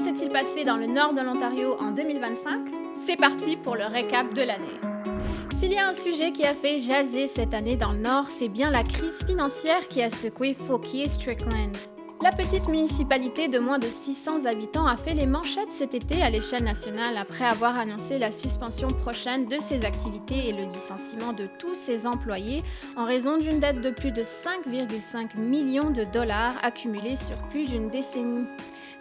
s'est-il passé dans le nord de l'Ontario en 2025? C'est parti pour le récap de l'année. S'il y a un sujet qui a fait jaser cette année dans le Nord, c'est bien la crise financière qui a secoué Fauquier-Strickland. La petite municipalité de moins de 600 habitants a fait les manchettes cet été à l'échelle nationale après avoir annoncé la suspension prochaine de ses activités et le licenciement de tous ses employés en raison d'une dette de plus de 5,5 millions de dollars accumulée sur plus d'une décennie.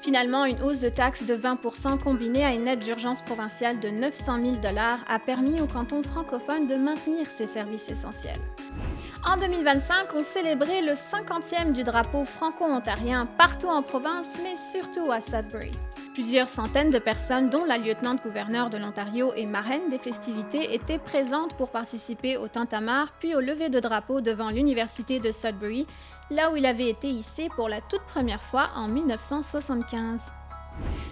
Finalement, une hausse de taxes de 20% combinée à une aide d'urgence provinciale de 900 000 dollars a permis au canton francophone de maintenir ses services essentiels. En 2025, on célébrait le 50e du drapeau franco-ontarien partout en province, mais surtout à Sudbury. Plusieurs centaines de personnes, dont la lieutenant-gouverneure de l'Ontario et marraine des festivités, étaient présentes pour participer au tintamarre puis au lever de drapeau devant l'université de Sudbury, là où il avait été hissé pour la toute première fois en 1975.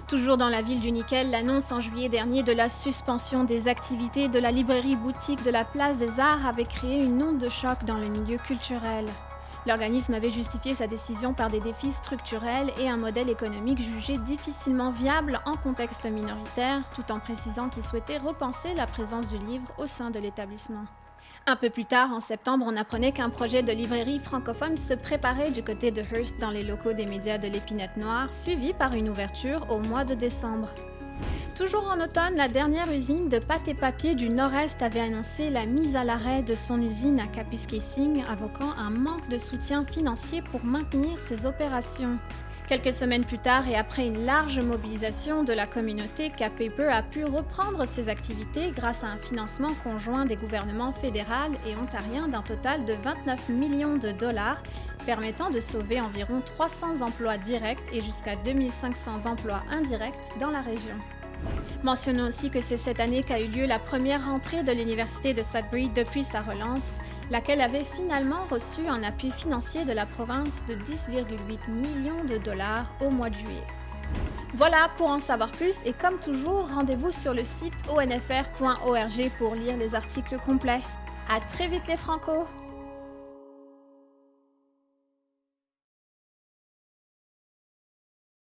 Toujours dans la ville du Nickel, l'annonce en juillet dernier de la suspension des activités de la librairie-boutique de la Place des Arts avait créé une onde de choc dans le milieu culturel. L'organisme avait justifié sa décision par des défis structurels et un modèle économique jugé difficilement viable en contexte minoritaire, tout en précisant qu'il souhaitait repenser la présence du livre au sein de l'établissement. Un peu plus tard, en septembre, on apprenait qu'un projet de librairie francophone se préparait du côté de Hearst dans les locaux des médias de l'Épinette Noire, suivi par une ouverture au mois de décembre. Toujours en automne, la dernière usine de pâte et papier du Nord-Est avait annoncé la mise à l'arrêt de son usine à Kapuskasing, invoquant un manque de soutien financier pour maintenir ses opérations. Quelques semaines plus tard et après une large mobilisation de la communauté, Cap-Paper a pu reprendre ses activités grâce à un financement conjoint des gouvernements fédéral et ontarien d'un total de 29 millions de dollars, permettant de sauver environ 300 emplois directs et jusqu'à 2500 emplois indirects dans la région. Mentionnons aussi que c'est cette année qu'a eu lieu la première rentrée de l'Université de Sudbury depuis sa relance, laquelle avait finalement reçu un appui financier de la province de 10,8 millions de dollars au mois de juillet. Voilà pour en savoir plus et comme toujours, rendez-vous sur le site onfr.org pour lire les articles complets. À très vite les Francos!